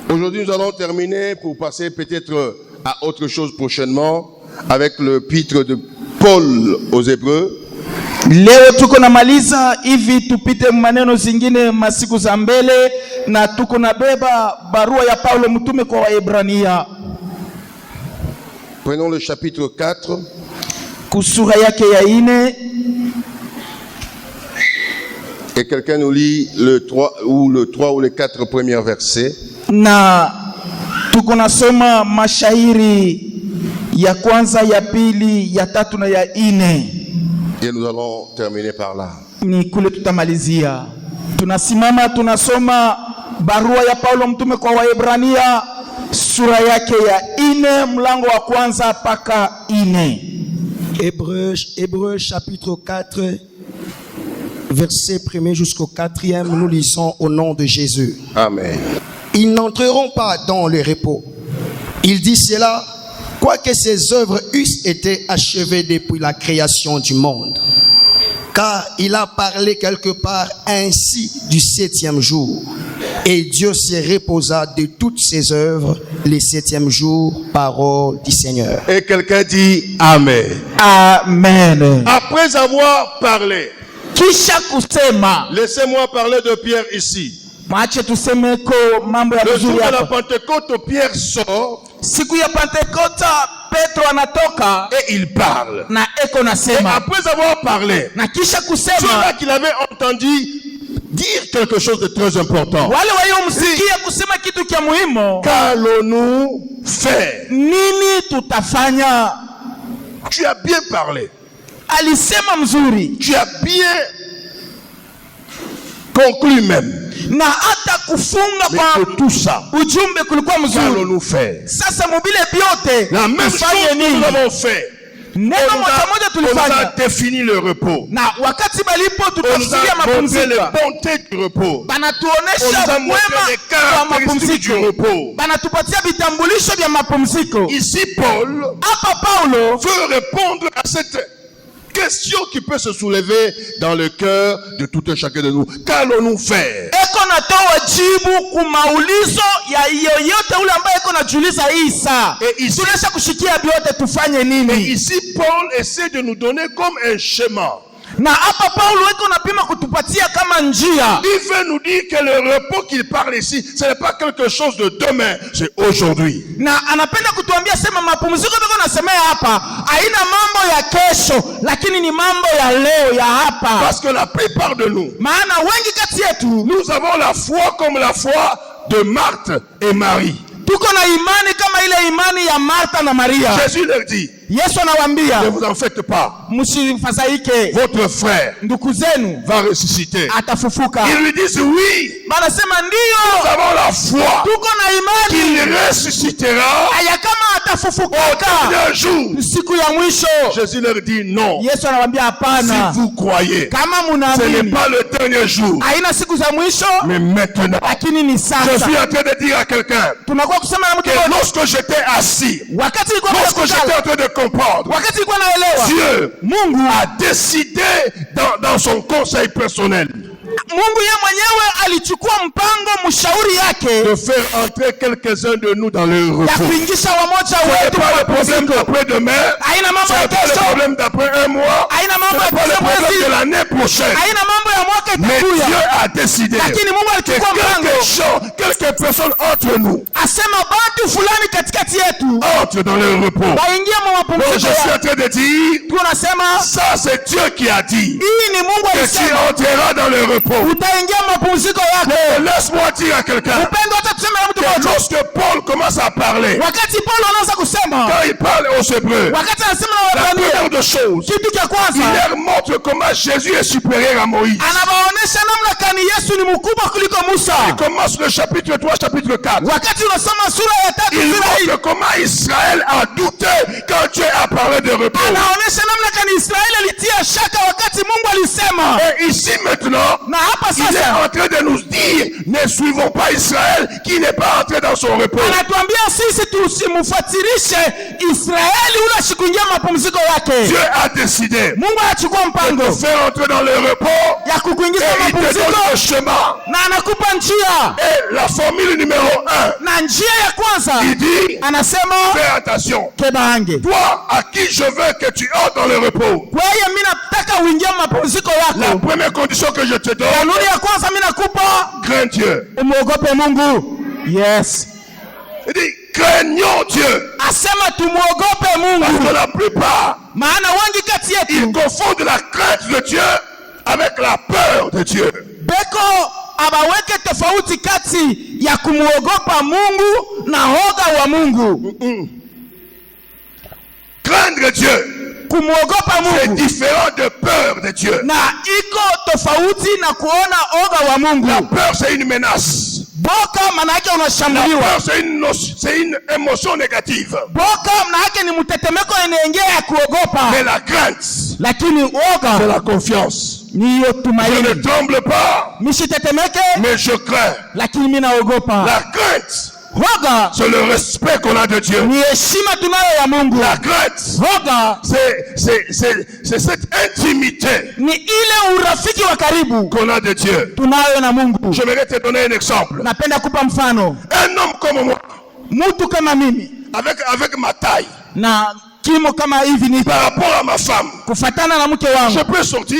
Aujourd'hui, nous allons terminer pour passer peut-être à autre chose prochainement avec l'épître de Paul aux Hébreux. Leo tuko namaliza hivi tupite maneno zingine masiku za mbele na tuko nabeba barua ya Paulo mtume kwa Waebrania. Prenons le chapitre 4. Kusura yake ya 4. Et quelqu'un nous lit le 3 ou les 4 premiers versets. Na tuko nasoma mashairi ya kwanza, ya pili, ya tatu na ya 4. Et nous allons terminer par là. Ni kule tutamalizia. Tunasimama tunasoma barua ya Paulo mtume kwa Waebrania sura yake ya 4 mlango wa kwanza paka 4. Hébreux chapitre 4 verset 1er jusqu'au 4e, nous lisons au nom de Jésus. Amen. Ils n'entreront pas dans le repos. Il dit cela, quoique ses œuvres eussent été achevées depuis la création du monde. Car il a parlé quelque part ainsi du 7e jour. Et Dieu se reposa de toutes ses œuvres le 7e jour, parole du Seigneur. Et quelqu'un dit Amen. Amen. Après avoir parlé, Kisha kusema, laissez-moi parler de Pierre ici. Mwache tuseme ko mambo ya Le jour vizuri de la hapa. Pentecôte, Pierre sort Siku ya Pentekota Petro anatoka et il parle. na eko Et nasema. après avoir parlé, Na kisha ceux-là kusema qu'il avait entendu dire quelque chose de très important. wale waliomsikia kusema kitu kia muhimu, Qu'allons-nous faire? nini tutafanya? Tu as bien parlé. Alisema mzuri Tu as bien conclu même. na hata kufunga Mais kwa que tout ça, ujumbe kulikuwa mzuri. qu'allons-nous faire? Sasa mubile biote La même chose tufanye que nous nini? avons fait. Neno On moja moja nous a tulifanya défini le repos. na wakati balipo On nous tutafsiria a montré les mapumziko, bontés du repos. On banatuonesha nous a montré wema les wa caractéristiques du mapumziko, repos. banatupatia vitambulisho vya mapumziko. Ici, Paul Hapa Paulo veut répondre à cette question qui peut se soulever dans le cœur de tout un chacun de nous. Qu'allons-nous faire? eko natoa jibu kumaulizo ya yoyote ule ambaye eko najiuliza hii saa. Et ici, Tunesha kushikia vyote tufanye et nini? ici, Paul essaie de nous donner comme un schéma. Na hapa Paulo eko napima kutupatia kama njia. Il veut nous dire que le repos qu'il parle ici, ce n'est pas quelque chose de demain, c'est aujourd'hui. Na anapenda kutuambia sema mapumziko beko nasemea hapa haina mambo ya kesho, lakini ni mambo ya leo ya hapa. Parce que la plupart de nous, Maana wengi kati yetu nous avons la foi comme la foi de Marthe et Marie. tuko na imani kama ile imani ya Martha na Maria. Jésus leur dit, Yesu anawaambia ne vous en faites pas, msifadhaike, votre frère ndugu zenu va ressusciter. atafufuka. Ils lui disent oui, Banasema nous ndio, avons la foi tuko na qu'il imani ressuscitera aya kama au atafufukaka dernier jour. siku ya mwisho. Jésus leur dit non, Yesu anawaambia si hapana, vous croyez, kama ce n'est munaamini pas le dernier jour, haina siku za mwisho, mais maintenant. lakini ni Je sasa. suis en train de dire à quelqu'un Tunakuwa kusema na mtu que mmoja, lorsque j'étais assis, wakati nilikuwa lorsque kwenye j'étais kukala, en train de comprendre, wakati nilikuwa naelewa, Dieu Mungu a décidé dans son conseil personnel Mungu yeye mwenyewe alichukua mpango mshauri yake de faire entrer quelques-uns de nous dans le ya repos. kuingisha wamoja Ce n'est wetu pas kwa le problème mapumziko. d'après-demain, Haina ce mambo ya n'est pas le kesho, problème d'après un mois, haina ce mambo ya n'est pas le kesho problème de mwezi, l'année prochaine. haina mambo ya mwaka Mais itakuya, Dieu a décidé lakini Mungu que alichukua mpango quelques personnes entre nous asema batu fulani katikati yetu entrent dans le repos. waingie mu Donc je mapumziko suis yao. en train de dire, Tunasema ça c'est Dieu qui a dit hii ni Mungu que tu alisema entreras dans le repos. utaingia mapumziko yako. Laisse-moi dire à quelqu'un Upendo hata tuseme na mtu que mmoja, lorsque Paul commence à parler, wakati Paulo anaanza kusema, quand il parle aux Hébreux, wakati anasema na la Waebrania, première des choses, kitu cha il kwanza leur montre comment Jésus est supérieur à Moïse. anabaonesha namna kani Yesu ni mkubwa kuliko Musa. Il commence le chapitre 3, chapitre 4. Wakati unasoma sura ya 3 Il sura hii, montre comment Israël a douté quand Dieu a parlé de repos. anaonesha namna kani Israeli alitia shaka wakati wakati Mungu alisema. Et ici maintenant, Na hapa il est sasa en train de nous dire, ne suivons pas Israël qui n'est pas entré dans son repos. anatuambia sisi tusimfuatilishe Israeli ule asikuingia mapumziko yake. Dieu a décidé Mungu anachukua de mpango te faire entrer dans le repos ya kukuingiza et il te donne mapumziko le chemin. na anakupa njia. Et la formule numéro 1, Na njia ya kwanza il dit, anasema fais attention. kebange. Toi, à qui je veux que tu entres dans le repos. Kwa hiyo mimi nataka uingie mapumziko La yako. première condition que je te donne, Kanuni ya kwanza mimi nakupa, crains Dieu. umuogope Mungu. Yes. Il dit, craignons Dieu. Asema tumuogope Parce Mungu. que la plupart, Maana wengi kati ils yetu confondent la crainte de Dieu avec la peur de Dieu. beko abaweke tofauti kati ya kumuogopa Mungu na hoga wa Mungu. Craindre Dieu, Kumuogopa c'est Mungu différent de peur de Dieu. na iko tofauti na kuona hoga wa La Mungu. peur, c'est une menace. Boka maana yake La unashambuliwa. peur, c'est une émotion négative. Boka maana yake ni mtetemeko inaingia ya kuogopa. Mais la crainte, Lakini c'est uoga la confiance. ni hiyo Je ne tumaini. tremble pas, Misitetemeke mais je crains. lakini mimi naogopa. La crainte, Hoga c'est le respect qu'on a de Dieu. ni heshima tunayo ya Mungu. La crainte, Hoga c'est cette intimité ni ile urafiki wa karibu qu'on a de Dieu. tunayo na Mungu. J'aimerais te donner un exemple. Napenda kupa mfano. Un homme comme moi, Mtu kama mimi avec ma taille, na kimo kama hivi ni par rapport à ma femme, kufatana na mke je wangu, peux sortir,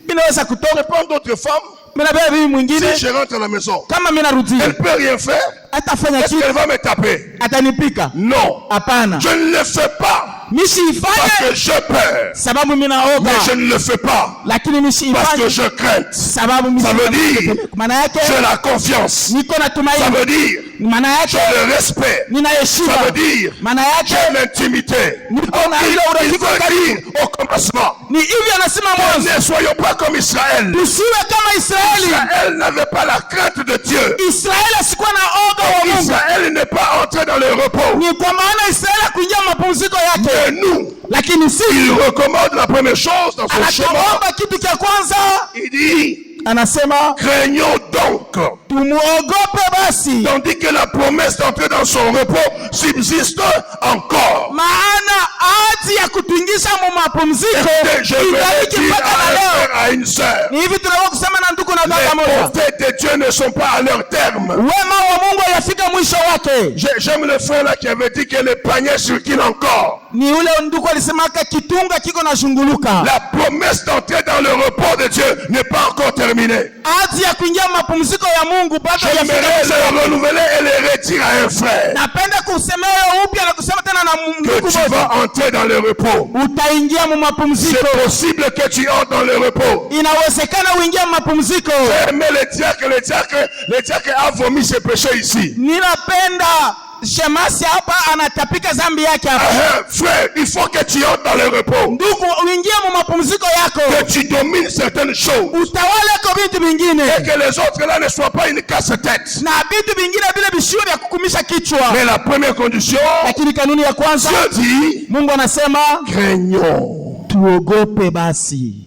ninaweza kutoka prendre d'autres femmes. mimi na bibi mwingine. Si je rentre à la maison, Kama mimi narudia elle peut rien faire. atafanya Est-ce kitu, qu'elle va me taper? atanipika? Non. Hapana, Je ne le fais pas mimi parce siifanye que j'ai peur. sababu mimi naoga, Mais je ne le fais pas lakini mimi parce que siifanye je crains. sababu mimi Ça veut dire, maana yake j'ai la confiance. niko na Ça tumaini, veut dire, maana j'ai yake le respect. nina heshima, Ça veut dire, maana j'ai yake l'intimité. niko na ile Il urafiki wa veut karibu. dire au commencement, Ni hivi anasema mwanzo, ne soyons pas comme Israël. tusiwe kama Israeli. Israël n'avait pas la crainte de Dieu. Israeli asikuwa na oga wa Mungu. Israël n'est pas entré dans le repos. Ni kwa maana Israeli kuingia mapumziko Et yake, nous, lakini il sisi recommande la première chose dans son chemin. anatuomba kitu cha kwanza, Il dit, anasema craignons donc. tumuogope basi, Tandis que la promesse d'entrer dans son repos subsiste encore. maana ahadi ya kutuingiza mu mapumziko Écoutez, je vais ingaliki dire mpaka à na un leo. frère, à une sœur, Ni hivi tunaweza kusema na ndugu na dada les moja, prophètes de Dieu ne sont pas à leur terme. wema wa Mungu hayafika mwisho wake. J'aime le frère là qui avait dit que le panier circule encore. Ni ule ndugu alisemaka kitunga kiko na zunguluka. La promesse d'entrer dans le repos de Dieu n'est pas encore terminée. Ahadi ya kuingia mapumziko ya Mungu bado J'aimerais hayafika. le renouveler et le retirer à un frère. Napenda kusemea upya na kusema tena na Que ndugu tu moja, vas entrer dans le repos. utaingia mu mapumziko. C'est possible que tu entres dans le repos. Inawezekana uingie mapumziko. Mais le diacre a vomi ses péchés ici. Ninapenda shemasi hapa anatapika zambi yake hapa. Frère, il faut que tu entres dans le repos. Ndugu, uingie mu mapumziko yako, Que tu domines certaines choses. utawale ko vitu vingine Et que les autres là ne soient pas une casse-tête. na vitu vingine vile vishiwe vya kukumisha kichwa. Mais la première condition, Lakini kanuni ya kwanza, Dieu dit, Mungu anasema craignons. tuogope basi.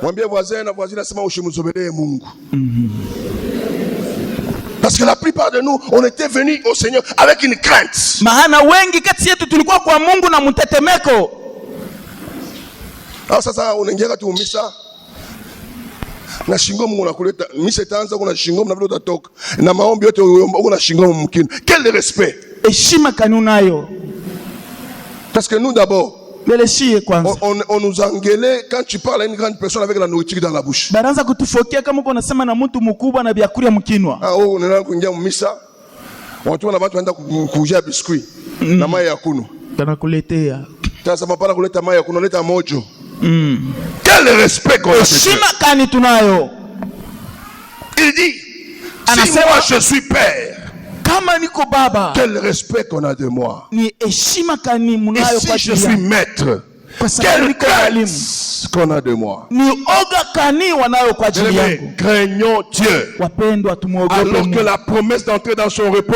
Mwambie voisin na voisine nasema usimzobelee Mungu. Parce que la plupart de nous, on était venus au Seigneur avec une crainte. Maana wengi kati yetu tulikuwa kwa Mungu na mtetemeko. Sasa unaingia tu misa na shingo Mungu nakuleta misa itaanza, kuna shingo na vile utatoka na maombi yote uko na shingo mkini. Quel respect! Heshima kanuni nayo. Parce que nous d'abord, Beleshie kwanza. on nous engueulait quand tu parles à une grande personne avec la nourriture dans la bouche. Banaanza kutufokia kama uko unasema na mtu mkubwa na vyakula mkinwa. Unaenda kuingia misa, watu na watu wanaenda kujia biskuit na mai ya kunywa. Tanakuletea. Sasa mapana kuleta mai ya kunywa, leta mojo. Quel respect qu'on a. Heshima kani tunayo. Il dit, si moi je suis père, Kama niko baba, quel respect qu'on a de moi. ni heshima kani Et munayo kwa si je suis maître, quelle crainte qu'on a de moi. ni oga kani wanayo kwa ajili yangu. Craignons Dieu. Wapendwa, tumuogope Alors que Mungu. la promesse d'entrer dans son repos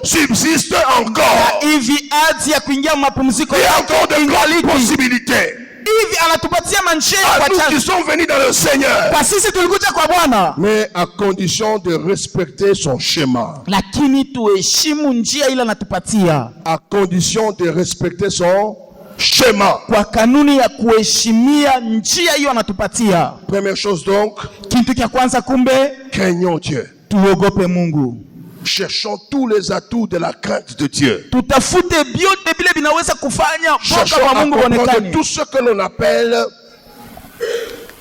subsiste encore. Hivi ahadi ya kuingia mapumziko Il y a encore de grandes ingaliki. possibilités. hivi anatupatia manjia À kwa nous qui chache sommes venus dans le Seigneur. kwa sisi tulikuja kwa Bwana, Mais à condition de respecter son schéma. lakini tuheshimu njia ile anatupatia, À condition de respecter son schéma. kwa kanuni ya kuheshimia njia hiyo anatupatia. Première chose donc, Kitu cha kwanza, kumbe craignons Dieu. tuogope Mungu, Cherchons tous les atouts de la crainte de Dieu. tutafute vyote vile vinaweza kufanya boka Cherchons kwa à Mungu comprendre onekane. tout ce que l'on appelle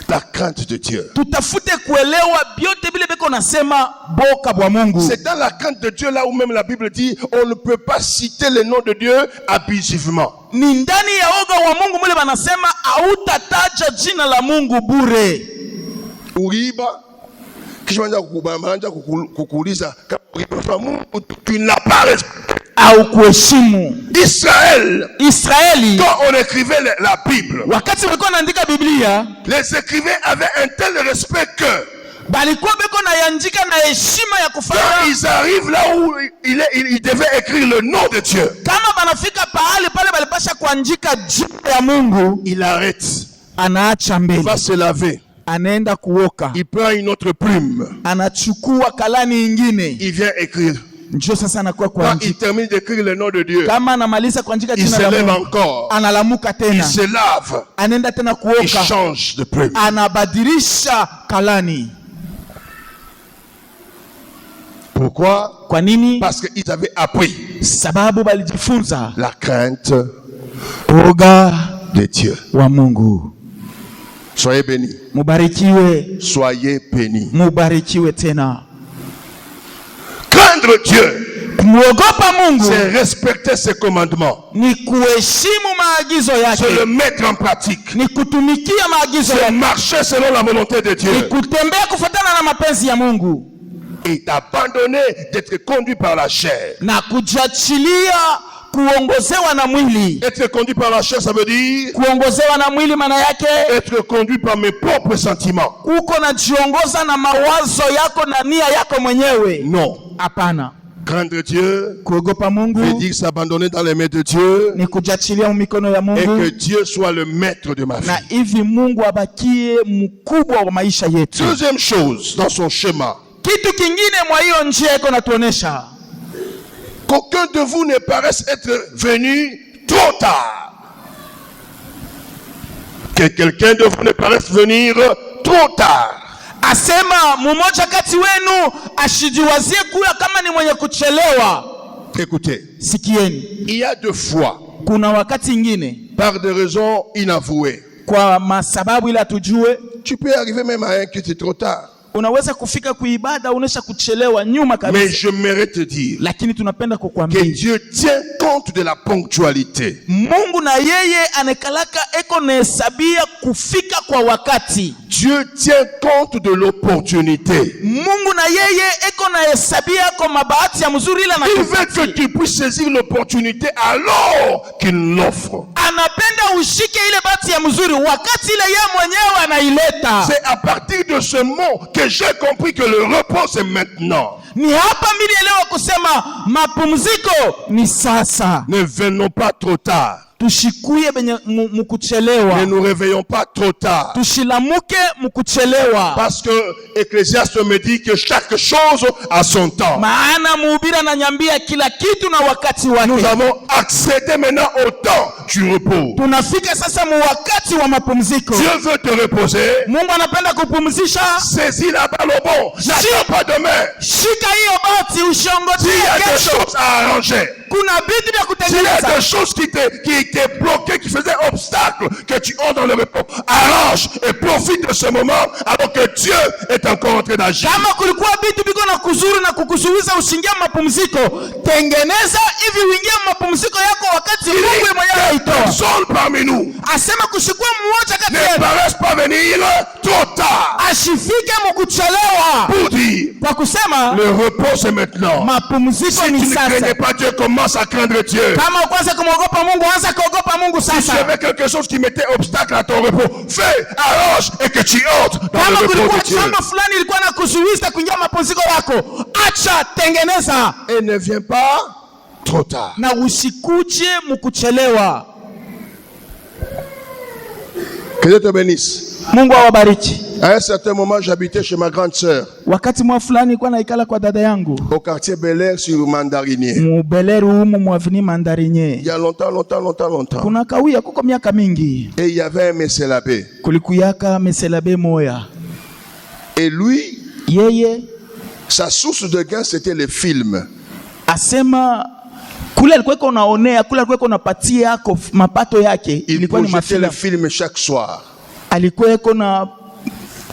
la crainte de Dieu. Tutafute kuelewa vyote vile biko nasema boka bwa Mungu. C'est dans la crainte de Dieu là où même la Bible dit on ne peut pas citer le nom de Dieu abusivement. Ni ndani ya oga wa Mungu mule banasema hautataja jina la Mungu bure. Uriba kisha wanaanza kukuuliza kama Mungu tu n'as pas respecté Au kuheshimu Israëli. Quand on écrivait la Bible, wakati walikuwa naandika Biblia, les écrivains avaient un tel respect que balikuwa beko na yandika na heshima ya quand kufanya. ils arrivent là où ils devaient écrire le nom de Dieu, Kama banafika pahali pale balipasha kuandika jina ya Mungu, il arrête, anaacha il mbele, va se laver, anaenda kuoka, il prend une autre plume, anachukua kalani ingine, il vient écrire. njoo sasa anakuwa Quand il kuandika. termine d'écrire le nom de Dieu, Kama anamaliza kuandika il jina se la lève Mungu, encore, analamuka il tena, se lave, anaenda tena il kuoka, change de plume. anabadilisha kalani. Pourquoi? Kwa nini? Parce qu'ils avaient appris Sababu balijifunza la crainte oga de Dieu. wa Mungu. Soyez bénis. Mubarikiwe, Soyez bénis. mubarikiwe tena. Craindre Dieu, Kumwogopa Mungu c'est respecter ses commandements, ni kuheshimu maagizo c'est le yake, mettre en pratique, ni kutumikia maagizo c'est yake, marcher selon la volonté de ni Dieu kutembea kufuatana na mapenzi ya Mungu, et d'abandonner d'être conduit par la chair. na kujiachilia kuongozewa na mwili. Être conduit par la chair, ça veut dire Kuongozewa na mwili maana yake être conduit par mes propres sentiments. uko najiongoza na mawazo yako na nia yako mwenyewe. Non. Hapana. Craindre Dieu Kuogopa veut Mungu dire s'abandonner dans les mains de Dieu ni kujiachilia mikono ya et que Mungu, Dieu soit le maître de ma vie. na hivi Mungu abakie mkubwa wa maisha yetu. Deuxième chose dans son schéma, Kitu kingine mwa hiyo njia iko natuonesha qu'aucun de vous ne paraisse être venu trop tard. Que quelqu'un de vous ne paraisse venir trop tard. asema mmoja kati wenu ashijiwazie kuwa kama ni mwenye kuchelewa. Écoutez, Sikieni, il y a deux fois, kuna wakati ingine par des raisons inavouées, kwa masababu ili atujue, tu peux arriver même à un qui est trop tard. unaweza kufika kuibada unesha kuchelewa nyuma Mais kabisa, j'aimerais te dire lakini tunapenda que kukuambia Dieu tient compte de la ponctualité. Mungu na yeye anekalaka eko nahesabia kufika kwa wakati. Dieu tient compte de l'opportunité. Mungu na yeye eko nahesabia kwa mabahati ya mzuri ile Il veut que anatupatia. tu puisses saisir l'opportunité alors qu'il l'offre. Anapenda ushike ile bahati ya mzuri wakati ile yeye mwenyewe anaileta. C'est à partir de ce mot que j'ai compris que le repos c'est maintenant. Ni hapa mimi elewa kusema mapumziko ni sasa. Ne venons pas trop tard. Tushikuye benye Ne mkuchelewa, nous réveillons pas trop tard. tushilamuke mkuchelewa. Parce que Ecclésiaste me dit que chaque chose a son temps. Maana mhubiri ananyambia kila kitu na wakati Nous wake. avons accédé maintenant au temps du repos. Tunafika sasa mu wakati wa mapumziko. Dieu veut te reposer. Mungu anapenda kupumzisha. Saisis la balle au bon. N'attends pas demain. Shika hiyo boti S'il y ushongojee a des kesho. choses à arranger, Kuna vitu vya s'il y a kutengeneza. des choses qui étaient bloquées, qui faisaient obstacle, que tu entres dans le repos, arrange et profite de ce moment alors que Dieu est encore en train d'agir. Kama kulikuwa vitu biko na kuzuru na kukuzuiza usingie mapumziko, tengeneza hivi uingie mapumziko yako wakati Mungu yeye mwenyewe aitoa. Personne parmi nous Asema kushikua mmoja kati ne yetu paraisse pas venir trop tard ashifike mkuchelewa, pour dire kwa kusema le repos c'est maintenant. mapumziko Si tu ni ne craignais sasa. pas Dieu, commence à craindre Dieu. Kama ukwanza kumwogopa Mungu, anza kuogopa Mungu Si tu sasa. avais quelque chose qui mettait obstacle à ton repos, fais, arrange et que tu entres dans Kama le repos kulikuwa de Dieu. jambo fulani ilikuwa na kuzuiza kuingia mapumziko yako, acha, tengeneza Et ne viens pas trop tard. na usikuje mkuchelewa. Que Dieu te bénisse. Mungu awabariki. À un certain moment, j'habitais chez ma grande sœur, Wakati mwa fulani kwa naikala kwa dada yangu au quartier Bel Air sur Mandarinier. mu Beleru humu mwavini Mandarinye. Il y a longtemps. Kuna kawia kuko miaka mingi. Et il y avait un Messelabé. Kulikuyaka meselabe moya. Et lui, Yeye sa source de gain, c'était les films. asema kule alikuwa unaonea, kule alikuwa unapatia yako mapato yake Il ilikuwa ni projetait mafilamu. les films chaque soir. Alikuwa na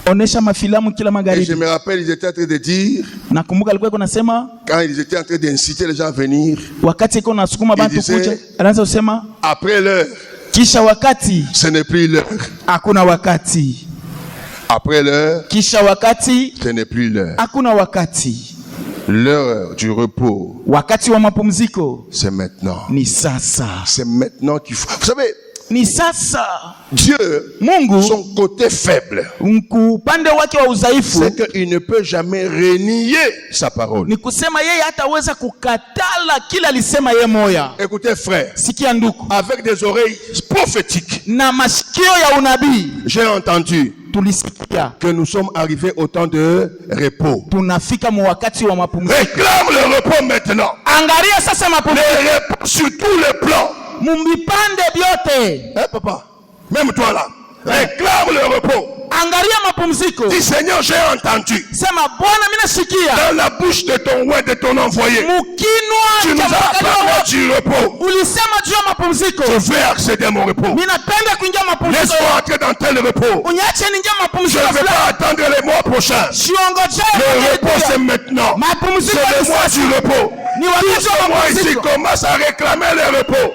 onesha mafilamu kila Et je magharibi. me rappelle, ils étaient en train de dire, Nakumbuka alikuwa nasema quand ils étaient en train d'inciter les gens à venir, wakati iko nasukuma bantu disait, kuja, anaanza kusema après l'heure, kisha wakati ce n'est plus l'heure. hakuna wakati. Après l'heure, Kisha wakati ce n'est plus l'heure. hakuna wakati. L'heure du repos, Wakati wa mapumziko c'est maintenant. ni sasa. C'est maintenant qu'il faut. Vous savez, Ni sasa. Dieu, Mungu son côté faible, upande wake wa udhaifu c'est qu'il ne peut jamais renier sa parole. ni kusema yeye hataweza kukatala kila alisema yeye moya. Écoutez, frère, Sikia nduku, avec des oreilles prophétiques, na masikio ya unabii j'ai entendu tulisikia que nous sommes arrivés au temps de repos. tunafika mu wakati wa mapumziko. Réclame le repos maintenant. Angalia sasa Le mapumziko repos sur tous les plans. mumipande vyote. Hein, papa? Même toi là. Réclame le repos. Angalia mapumziko. Dis, Seigneur, j'ai entendu. Sema Bwana, mimi nasikia Dans la bouche de ton ouais, de ton envoyé, mukinwa tu nous cha as mwangaliwa parlé wako. du repos. Ulisema juu ya mapumziko. Je vais accéder à mon repos. Mimi napenda kuingia mapumziko. Laisse-moi entrer dans tel repos. Uniache ningia Je mapumziko ne vais fulani. pas attendre les mois prochains. Siongojee Le repos, c'est maintenant. mapumziko C'est le ni mois sasa. du repos. Ni Tout wakati wa ce mois ici mapumziko. commence à réclamer le repos.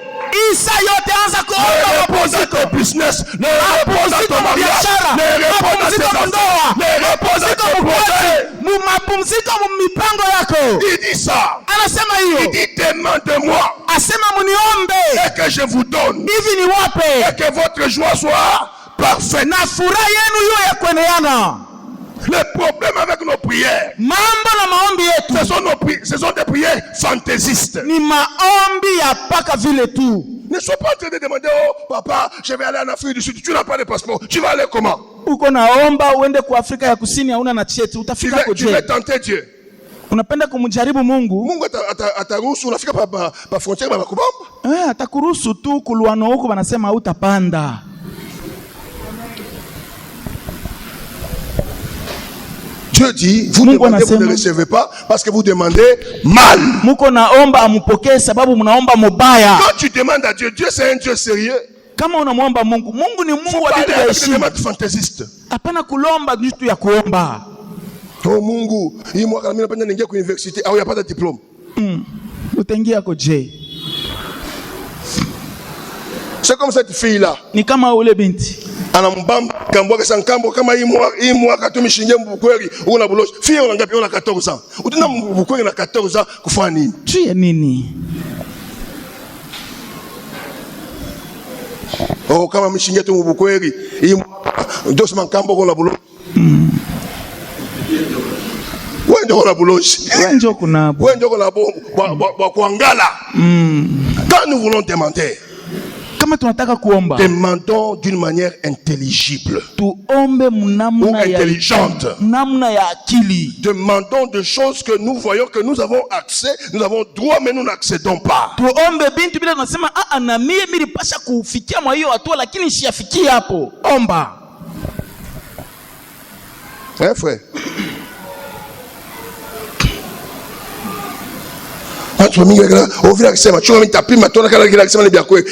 Isa yote anza kuomba Le repos dans mapumziko. ton business, le repos dans ton mariage, le repos dans tes enfants, le repos dans tes projets. Mu mapumziko mu mipango yako. Il dit ça. Anasema Il hiyo. dit demandez-moi Asema muniombe. et que je vous donne. Hivi ni wape. Et que votre joie soit parfaite. Na furaha yenu hiyo ya kueneana. Le problème avec nos prières, Mambo na maombi yetu ce sont des prières fantaisistes. ni maombi ya paka vile tu. Ne sois pas en train de demander, oh papa, je vais aller en Afrique du Sud. Tu n'as pas de passeport. Tu vas aller comment? Uko naomba uende kwa Afrika ya Kusini, hauna na cheti, utafika Tu vas koje? tenter Dieu. Unapenda kumjaribu Mungu? Mungu ataruhusu unafika pa frontière bakubamba. Atakuruhusu tu kulwano huko, wanasema hautapanda. Dieu dit, vous Mungu demandez, vous ne anasema, recevez pas parce que vous demandez mal. muko naomba amupokee sababu mnaomba mubaya. Quand tu demandes à Dieu, Dieu c'est un Dieu sérieux. Kama unamwomba Mungu, Mungu ni Faut Mungu wa pas vitu aller vya avec des heshima. demandes fantaisistes. Hapana kulomba vitu ya kuomba. Oh Mungu, hii mwaka mimi napenda niingie kwa university au yapata diploma. Utaingia koje? C'est comme cette fille là. Ni kama ule binti. Anambamba kambwa sankambo kama hii mwaka tu mishinge mbukweli una buloshi. Fille ona ngapi ona 14 ans. Utina mbukweli na 14 ans kufanya nini? Tuye nini? Oh kama mishinge tu mbukweli hii dos mankambo ona buloshi. Wewe ndio una buloshi. Wewe ndio kuna Wewe ndio una kuangala. Quand nous voulons demander, kama tunataka kuomba, demandons d'une manière intelligible tuombe ou mnamna ya intelligente. namna ya akili. Demandons de choses que nous voyons que nous avons accès, nous avons droit, mais nous n'accédons pas. Tuombe bintu bila tunasema na mie nilipasha kufikia mwa hiyo hatua lakini siafikia hapo. Omba. Hein, frère?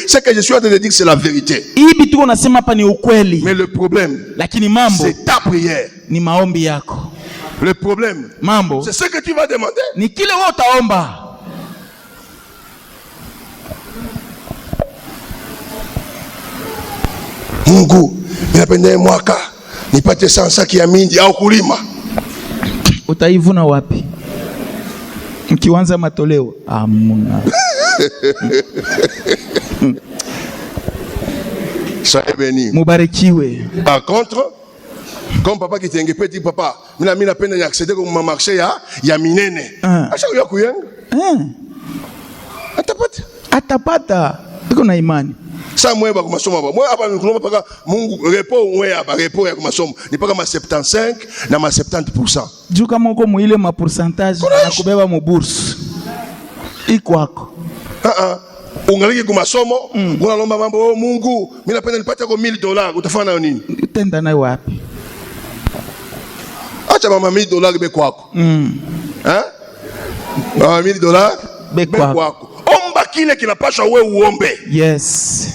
C'est que je suis en train de dire que c'est la vérité. Hivi tuko nasema hapa ni ukweli. Mais le problème, Lakini mambo c'est ta prière. ni maombi yako. Le problème, Mambo c'est ce que tu vas demander. ni kile wewe utaomba. Mungu, ninapenda mwaka nipate sansaki ya mindi au kulima. Utaivuna wapi? Mkianza matoleo. Amuna. Soyez béni. Mubarikiwe. Par contre, comme papa qui t'inquiète dit papa, mina napenda ni accéder comme marché ya minene. Acha kuya kuyenga. Atapata. Atapata. Iko na imani. Sa mwe ba kumasomo ba. Mwe hapa nikulomba paka Mungu repos mwe hapa repos ya kumasomo. Ni paka ma 75 na ma 70%. Juu kama uko muile ma pourcentage na kubeba mu bourse. Iko wako. Ungaliki kumasomo, unalomba mambo Mungu, mimi napenda nipate kwa $1,000, utafanya nayo nini? Utenda nayo wapi? Acha mama $1,000 be kwako. $1,000 be kwako. Omba kile kinapaswa wewe uombe. Yes.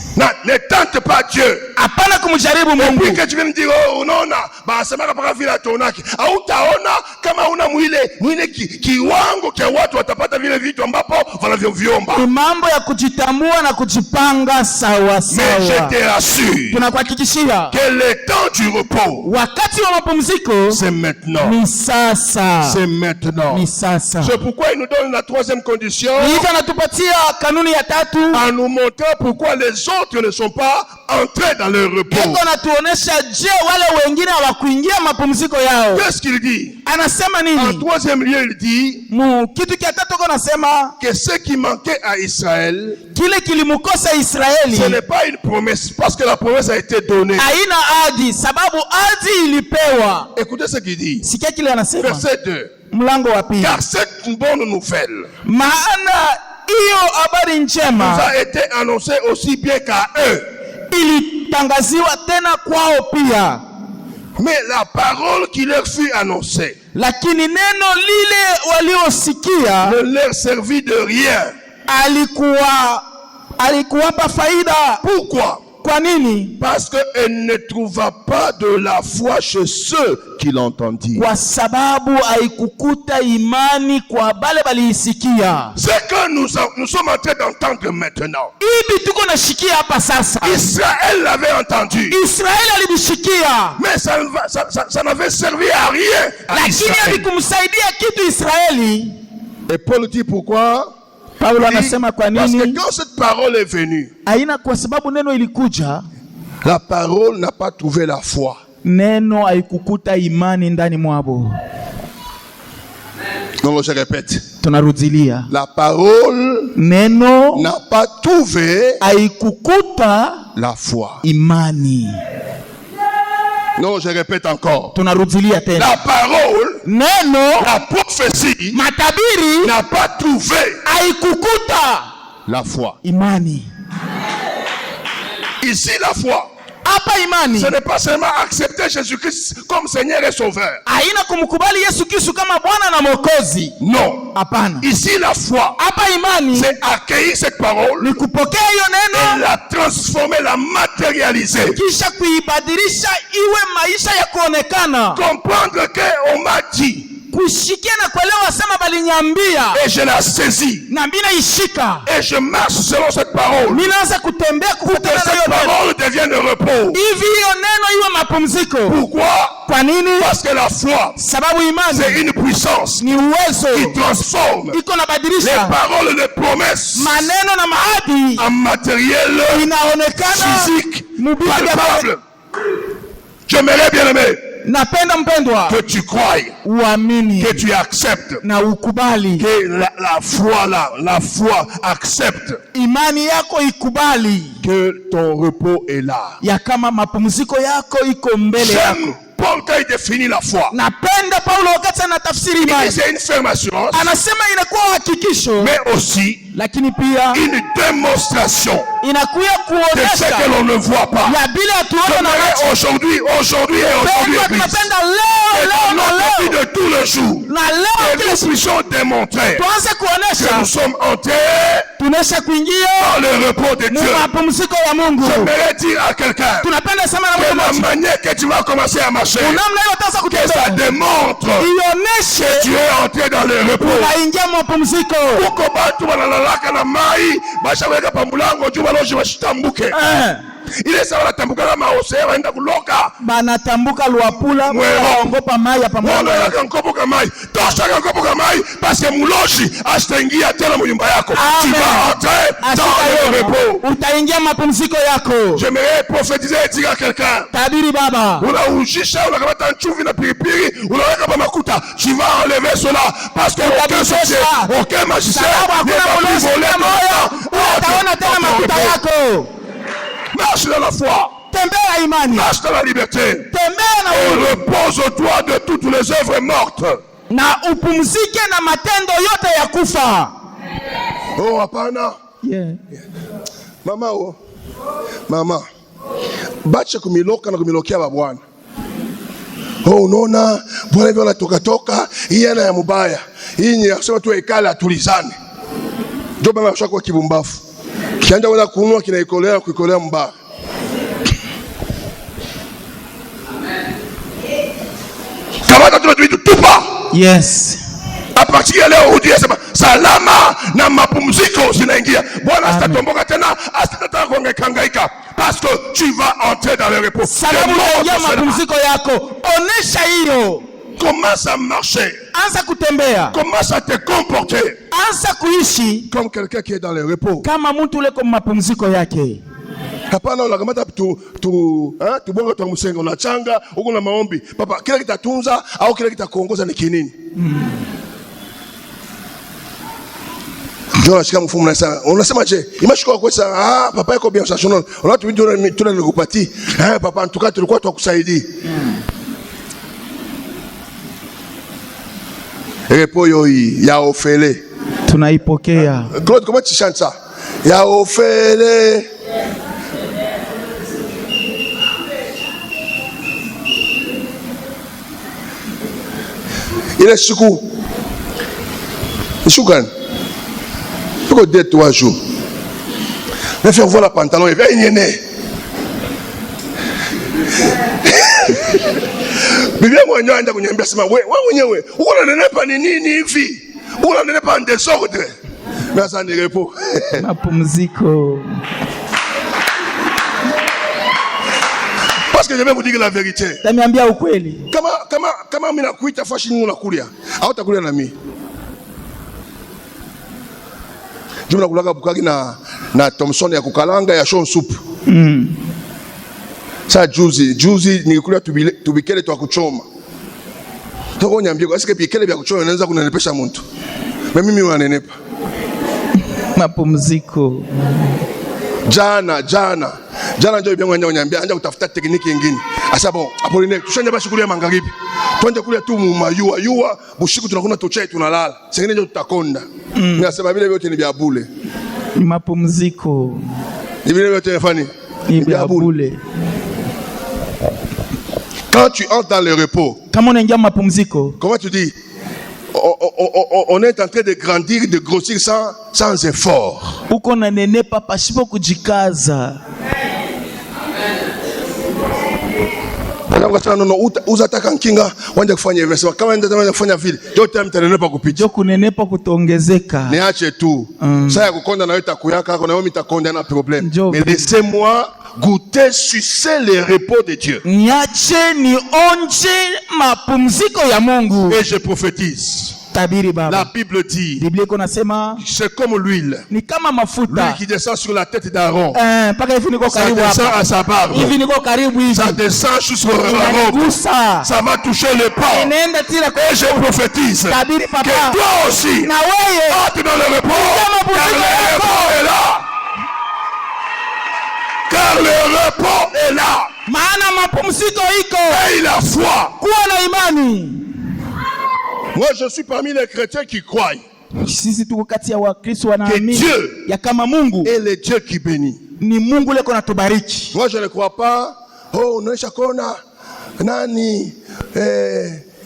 Ne tente pas Dieu. Hapana kumjaribu Mungu. Puis que tu viens me dire unaona basema paka vile atonaki. Au utaona kama una mwile kiwango cha watu watapata vile vitu ambapo wanavyoviomba. Ni mambo ya kujitambua na kujipanga sawa sawa. Mais je te rassure. Tunakuhakikishia que le temps du repos, wakati wa mapumziko c'est maintenant. Ni sasa. C'est maintenant. Ni sasa. C'est pourquoi il nous donne la troisième condition. Hivi anatupatia kanuni ya tatu. En nous montrant pourquoi les autres ne sont pas entrés dans leur repos. Eko natuonesha je wale wengine hawakuingia mapumziko yao. Qu'est-ce qu'il dit? Anasema nini? En troisième lieu, il dit kitu kia tatu anasema que ce qui manquait à Israël, kile kilimkosa Israeli, ce n'est pas une promesse parce que la promesse a été donnée. Haina ahadi sababu ahadi ilipewa. Écoutez ce qu'il dit. Sikia kile anasema. Verset 2. Mlango wa pili. Car cette bonne nouvelle, maana hiyo habari njema, nous a été annoncée aussi bien qu'à eux. Ilitangaziwa tena kwao pia. Mais la parole qui leur fut annoncée, lakini neno lile waliosikia ne leur servit de rien. Alikuwapa faida. Pourquoi? Kwa nini? Parce qu'elle ne trouva pas de la foi chez ceux qui l'entendirent. Kwa sababu haikukuta imani kwa bale baliisikia. C'est que nous sommes en train d'entendre maintenant. Ibi tuko nashikia hapa sasa. Israël l'avait entendu. Israël alibishikia. Mais ça n'avait servi à rien. Lakini alikumsaidia kitu Israeli. Et Paul dit pourquoi? Paulo anasema kwa nini? Parce que quand cette parole est venue, haina kwa sababu neno ilikuja, la parole n'a pas trouvé la foi. Neno haikukuta imani ndani mwabo. Non, je répète. Tunarudilia. La parole neno n'a pas trouvé haikukuta la foi. Imani. Non, je répète encore. Tunarudilia tena. La parole, neno, la prophétie, matabiri n'a pas trouvé haikukuta la foi. Imani. Ici, la foi, hapa imani, ce n'est pas seulement accepter Jésus-Christ comme Seigneur et Sauveur. Haina kumkubali Yesu Kristo kama Bwana na Mwokozi. Non. Hapana. Ici, la foi, hapa imani, c'est accueillir cette parole, ni kupokea hiyo neno, et la transformer, la matérialiser, kisha kuibadilisha iwe maisha ya kuonekana. Comprendre que on m'a dit, kushikia na kuelewa sema balinyambia, et je la saisis, na mimi naishika, et je marche selon cette parole. Mimi naanza kutembea kufuatana na hiyo neno. Cette parole devienne repos. Hivi hiyo neno iwe mapumziko. Pourquoi? Kwa nini? Parce que la foi, sababu imani, c'est une puissance ni uwezo qui transforme iko na badilisha les paroles, les promesses, maneno na maadi en matériel inaonekana physique, palpable. J'aimerais bien aimer napenda mpendwa, que tu croies, uamini, que tu acceptes, na ukubali, que la foi la foi accepte, imani yako ikubali que ton repos est là, ya kama mapumziko yako iko mbele yako. Paul quand il définit la foi, napenda Paulo wakati anatafsiri imani, c'est une ferme assurance, anasema inakuwa hakikisho, mais aussi lakini pia une démonstration inakuwa de ce que l'on ne voit pas. ya bila tuona na macho. Aujourd'hui tunapenda leo de tous les jours, na leo que nous puissions démontrer tuanze kuonesha que nous sommes entrés tunesha kuingia dans le repos de Dieu. mapumziko ya Mungu. J'aimerais dire à quelqu'un tunapenda sema na que la manière que tu vas commencer à marcher, que ça démontre que tu es entré dans le repos. unaingia mapumziko. Uko batu wanalalaka na mai bashaweka pamulango juu baloji washitambuke. Ile sawa natambuka kama ose waenda kuloka. Banatambuka luapula waongopa mai hapa mwana. Wanaenda nkopo kama mai. Tosha nkopo kama mai parce que muloji asitaingia tena mu nyumba yako. Tu vas entrer dans le repos. Utaingia mapumziko yako. J'aimerais prophétiser et dire à quelqu'un. Tabiri baba. Unaujisha unakamata nchuvi na pilipili unaweka pa makuta. Tu vas enlever cela parce que aucun sorcier, aucun magicien ne va plus voler. Utaona tena makuta yako. Marche dans la foi. tembea imani, Marche dans la liberté. tembea na Et uhuru, repose-toi de toutes les œuvres mortes. na upumzike na matendo yote ya kufa. Oh, hapana. Yeah. Mama, oh. Mama. Bache kumiloka na kumilokea babwana. Oh, unaona bwana hivyo anatoka hii ana ya mubaya. Hii ni kusema tu ekala atulizane. Ndio baba ashakwa kibumbafu. Kianja wala kuunua kinaikolea kuikolea mbaya. Kamata tupa. Yes. A partir ya leo udie sema salama na mapumziko zinaingia. Bwana asitatomboka tena, asitataka kuhangaika parce que tu vas entrer dans le repos. Salamu ya mapumziko yako. Onesha hiyo. Commence à marcher. Anza kutembea. Commence à te comporter. Anza kuishi comme quelqu'un qui est dans le repos. Kama mtu ule kwa mapumziko yake. Hapana unakamata tubonga tu msenga unachanga huko na maombi. Papa kile kitatunza au kile kitakuongoza ni kinini? Ndio nashika mfumo na sana. Unasema je, imashika kwa sasa papa yako bien station. Unatu tunalikupatia. Papa en tout cas tulikuwa tukusaidia. Repos yoi ya ofele. Tunaipokea. Claude, comment tu chantes ça? Ya ofele. Il est choukou. Choukan. Pourquoi 2-3 jours? Mais faire voir la pantalon et viens y Biblia mwenyewe anaenda kuniambia sema wewe mwenyewe uko unanenepa ni nini hivi? Uko unanenepa en désordre. Mais ça ne repos. Mapumziko. Parce que je vais vous dire la vérité. Tamiambia ukweli. Kama mimi nakuita fashi ningu nakulia. Au takulia na mimi. Jumla nakulaga bukagi na Thompson ya kukalanga ya Sean soup. Sa juzi nilikulia tubikele twa kuchoma. Toko nyambie kwa sike bikele vya kuchoma inaanza kunenepesha mtu. Mimi unanenepa. Mapumziko. Jana ndio byangu nyambia anja kutafuta tekniki nyingine. Asa bon, Apoline tushanje basi kulia magharibi. Twende kulia tu mayua bushiku tunakuna tochai tunalala. Sengine ndio tutakonda. Ninasema vile vyote ni vya bure. Ni mapumziko. Ni vile vyote nafani. Ni vya bure. Quand tu entres dans le repos, kama unaingia mapumziko, comment tu dis? On est en train de grandir, de grossir sans effort. Uko na nenepa pasipo kujikaza. Uzataka nkinga wanje kufanya hivyo. Sema kama ndio kufanya vile, yote mtanenepa kupitia. Jo kunenepa kutongezeka. Niache tu. Sasa kukonda na wewe takuyaka yako na wewe mitakonda na problème. Mais laissez-moi goûter sucer le repos de Dieu. Niache ni onje mapumziko ya Mungu. Et je prophétise. Tabiri baba. La Bible dit. Biblia iko nasema c'est comme l'huile. Ni kama mafuta. L'huile qui descend sur la tête d'Aaron. Paka hivi niko karibu hapa. Ça descend à sa barbe. Hivi niko karibu hivi. Ça descend jusqu'au robe. Ça va toucher le port. Et je prophétise. Tabiri papa. Que toi aussi. Na wewe. Entre dans le repos. Car le repos est là. Car le repos est là. Maana mapumziko iko. Et la foi. Kuwa na imani. Moi je suis parmi les chrétiens qui croient. Sisi tuko kati ya Wakristo wanaamini ya kama Mungu est le Dieu qui bénit. Ni Mungu leko natubariki. Moi je ne crois pas. Oh unaisha kona nani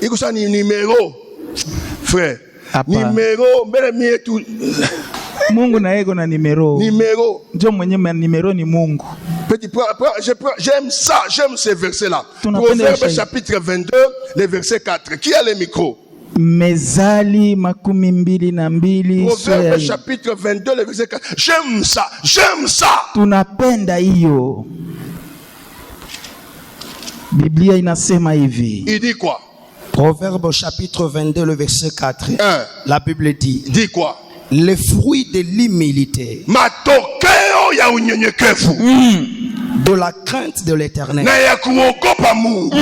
iko sa ni numéro. Frère. Numéro mbele mie tu. Mungu na ego na numéro. Numéro. Ndio mwenye numéro ni Mungu. Petit j'aime ça, j'aime ces versets-là. Proverbe chapitre 22, le verset 4. Qui a le micro? Mezali 22. Proverbe chapitre 22, le verset 4. J'aime ça. Tunapenda hiyo. Biblia inasema hivi. Il dit quoi? Proverbe chapitre 22, le verset 4. La Bible dit. Dit quoi? Les fruits de l'humilité. Matokeo ya unyenyekevu. De la crainte de l'Éternel. Na ya kuogopa Mungu.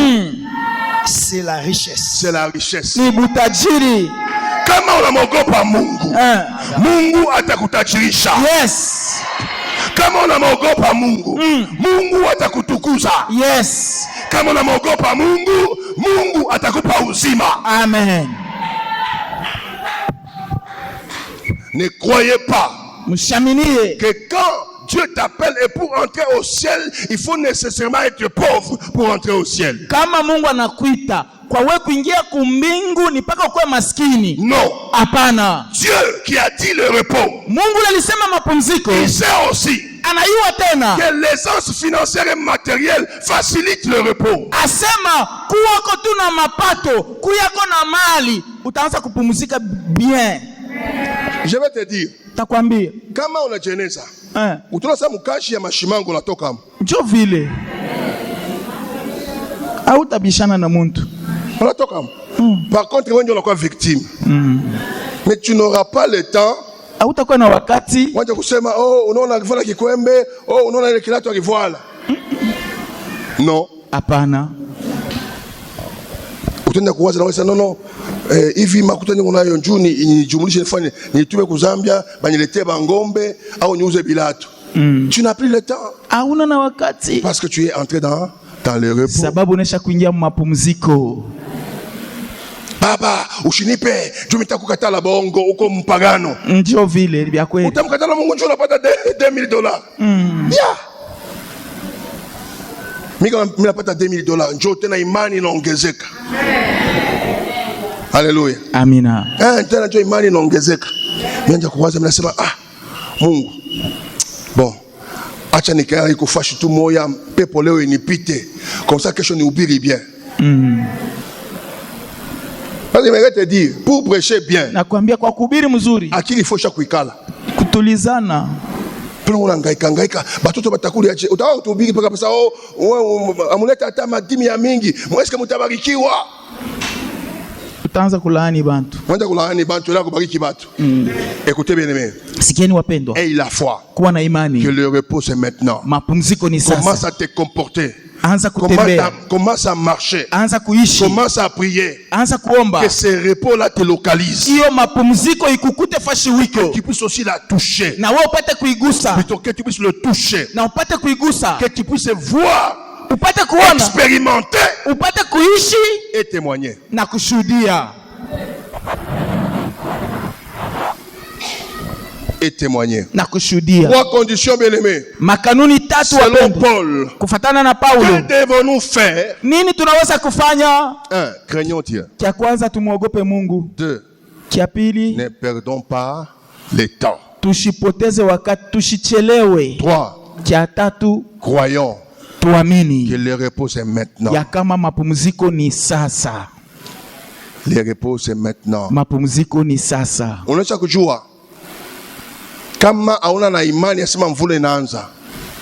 C'est la richesse. C'est la richesse. Ni butajiri. Kama unamwogopa Mungu, Mungu atakutajirisha. Yes. Kama unamwogopa Mungu, Mungu atakutukuza. Yes. Kama unamwogopa Mungu, Mungu atakupa uzima. Amen. Ne croyez pas Mshaminie que quand Dieu t'appelle et pour entrer au ciel, il faut nécessairement être pauvre pour entrer au ciel. kama Mungu anakuita kwa wewe kuingia kumbingu ni paka ukuwe maskini. Non. Hapana. Dieu qui a dit le repos, Mungu alisema mapumziko, il sait aussi anayua tena que l'aisance financière et matérielle facilite le repos. asema kuwako tu na mapato, kuyako na mali, utaanza kupumzika bien. Je vais te dire, Takwambia kama unajeneza utunasa mukashi ya mashimango unatoka hapo, njo vile au tabishana na muntu unatoka hapo. Par contre wewe ndio unakuwa victime, mais tu n'auras pas le temps. au utakuwa na wakati Wacha kusema oh, unaona akivala kikwembe, oh, unaona ile kilato akivala. Non. hapana. Utenda kuwaza na wewe sana no. Hivi makuta niko nayo njuni nijumulishe nifanye nitume ku Zambia baniletee bangombe au niuze bilato. Tu n'as plus le temps. Hauna na wakati Parce que tu es entré dans le repos. sababu unesha kuingia mapumziko. Baba ushinipe juu nitakukatala bongo uko mpagano. Ndio vile vya kweli. Utamkatala Mungu njoo unapata $2,000. Yeah. Mimi napata $2,000 njoo tena imani inaongezeka. Haleluya. Amina. Tena njoo imani inaongezeka. Nianza kuwaza mimi nasema Mungu. Bon. Acha nikae kufashi tu moya pepo leo inipite. Comme ça kesho nihubiri bien. Parce que je vais te dire, pour prêcher bien, Nakwambia kwa kuhubiri mzuri, akili ifosha kuikala. kutulizana. Puna unangaika batoto batakuli aje. Utawa kuhubiri paka pesa amuleta hata madimi ya mingi. Mweske mutabarikiwa. Utaanza kulaani bantu. Mwenda kulaani bantu la kubariki batu. Écoutez bien aimé. Sikieni wapendwa. Aie la foi. Kuwa na imani. Que le repos c'est maintenant. Mapumziko ni sasa. Commence à te comporter. Anza kutembea. Commence à marcher. Anza kuishi. Commence à prier. Anza kuomba. Que ce repos là te localise. Iyo mapumziko ikukute fashi wiko. Que tu puisses aussi la toucher. Na wewe upate kuigusa. Plutôt que tu puisses le toucher. Na upate kuigusa. Que tu puisses voir. Upate kuona. Expérimenter. Upate kuishi. Et témoigner. Na kushuhudia. Et témoigner. Na kushuhudia. 3 conditions bien-aimés. Makanuni tatu Selon wapendwa. Paul. Kufatana na Que Paulo. devons-nous faire? Nini tunaweza kufanya? 1. Craignons Dieu. Kia kwanza tumuogope Mungu. 2. Kia pili Ne perdons pas le temps. tushipoteze wakati, tushichelewe. 3. Kia tatu Croyons tuamini que le repos c'est maintenant. ya kama mapumziko ni sasa. Le repos c'est maintenant. Mapumziko ni sasa. Unaweza kujua kama hauna na imani asema mvula inaanza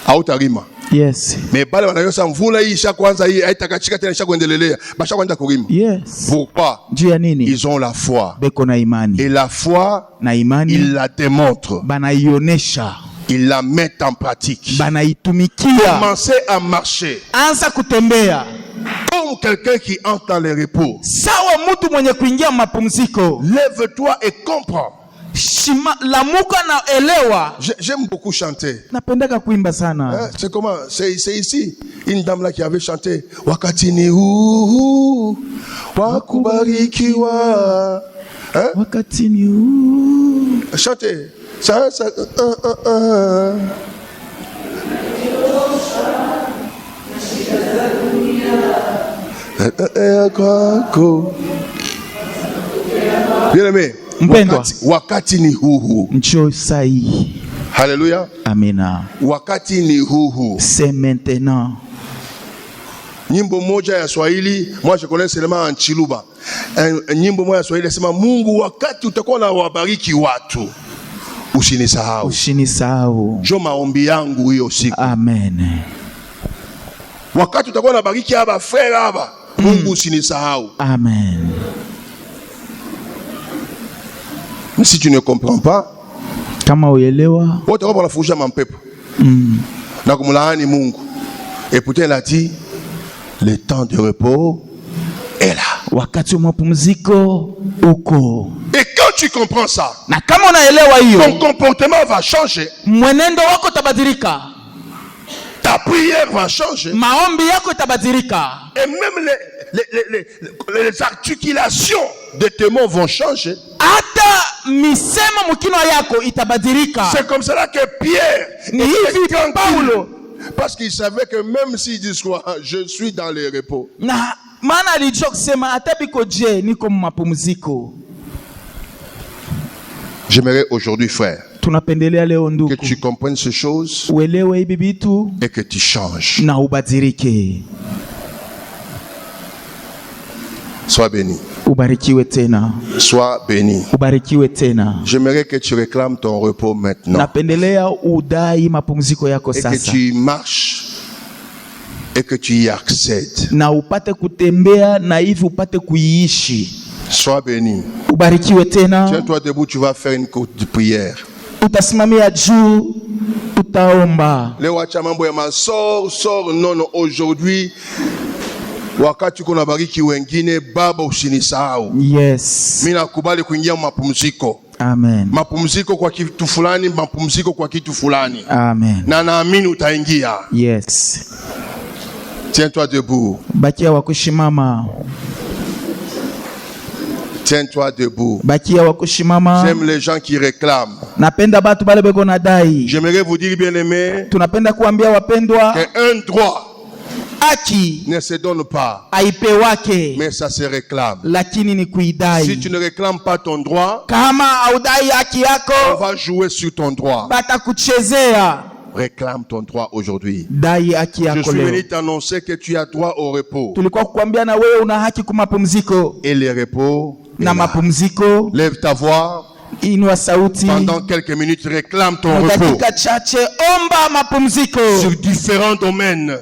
hautarima. Yes. Mais bale wanayosa mvula hii isha kwanza hii haitakachika tena isha kuendelea. Basha kwanza kurima. Yes. Pourquoi? Juu ya nini? Ils ont la foi. Beko na imani. Et la foi, Na imani ils la démontrent. banaionesha. Ils la mettent en pratique. Banaitumikia. Commencez à marcher. Anza kutembea. Comme quelqu'un qui entre dans le repos. Sawa mtu mwenye kuingia mapumziko. Lève-toi et comprends. Lamuka na elewa. J'aime beaucoup chanter. Napendaka kuimba sana. C'est comment? C'est ici. Une dame là qui avait chanté. Wakati ni huu wakubarikiwa. Wakati ni huu. Chantez. Ça. Bien aimé. Wakati ni huu. Njo sahi. Hallelujah. Amina. Wakati ni huu. C'est maintenant. Nyimbo moja ya Swahili, moi je connais seulement en Chiluba. Nyimbo moja ya Swahili nasema Mungu wakati utakuwa na wabariki watu usinisahau. Usinisahau. Jo maombi yangu hiyo siku. Amen. Wakati utakuwa na bariki haba frère haba, Mungu usinisahau. Amen. Mais si tu ne comprends pas, kama uelewa, wote wao wanafundisha mampepo. Na kumlaani Mungu. Et pourtant il a dit le temps de repos est là. Wakati wa mapumziko uko. Et quand tu comprends ça, Na kama unaelewa ton hiyo, comportement va changer, mwenendo wako utabadilika, ta prière va changer, maombi yako itabadilika, et même les articulations de tes mots vont changer. hata misemo mukino yako itabadilika. C'est comme cela que Pierre Ni était hivi tranquille, Paulo, parce qu'il savait que même s'il dit quoi, je suis dans le repos. na maana alijua kusema hata biko je niko mapumziko. J'aimerais aujourd'hui, frère, Tunapendelea leo que ndugu, tu comprennes ces choses uelewe hivi vitu et que tu changes. na ubadilike. Sois béni. Ubarikiwe tena, Sois béni. ubarikiwe tena. J'aimerais que tu réclames ton repos maintenant. Napendelea udai mapumziko yako Et que sasa, tu y marches et que tu y accèdes. na upate kutembea na hivi upate kuiishi. Sois béni. Ubarikiwe tena. Tiens-toi debout, tu vas faire une courte prière. Utasimamia juu, utaomba. Le wacha mambo ya sors, non, aujourd'hui, wakati kuna bariki wengine, baba usinisahau. Yes. Mimi nakubali kuingia mapumziko. Amen. Mapumziko kwa kitu fulani, mapumziko kwa kitu fulani. Amen. Na naamini utaingia. Yes. Tiens-toi debout. Bakia wa kushimama. Tiens-toi debout. Bakia wa kushimama. J'aime les gens qui réclament. Napenda batu bale beko nadai. J'aimerais vous dire, bien-aimés, Tunapenda kuambia wapendwa, qu'un droit haki ne se donne pas, haipewake, mais ça se réclame. lakini ni Si kuidai. tu ne réclames pas ton droit, Kama haudai haki on yako, va jouer sur ton droit. batakuchezea. Réclame ton droit aujourd'hui. Dai haki Je yako suis leo. venu t'annoncer que tu as droit au repos. Tulikuwa kukwambia na wewe una haki kwa mapumziko, Et le repos est na là. mapumziko. Lève ta voix. Inua sauti, Pendant quelques minutes, réclame ton kwa repos dakika chache omba mapumziko sur différents domaines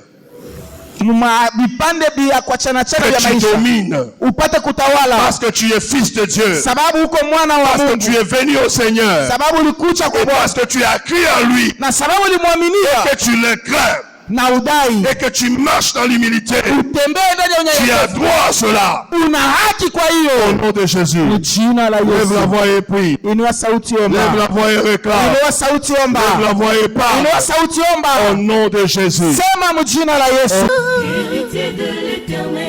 muma vipande vya kuachana chana que vya tu maisha, domines. upate kutawala, Parce que tu es fils de Dieu. sababu uko mwana wa Parce que tu Mungu, es venu au Seigneur. sababu ulikucha kwa Et Bwana, parce que tu as cru en lui. na sababu ulimwaminia Que tu le crains. na udai Et que tu marches dans l'humilité. utembee ndani ya Tu as unyenyekevu, droit à cela. una haki. Kwa Au hiyo nom de Jésus. ni jina la Lève la Yesu, voix et prie. inua sauti Lève omba, la voix et réclame. inua sauti omba, Lève la voix et parle. inua sauti Au omba, nom de Jésus. sema mjina la Yesu. Héritier de l'Éternel.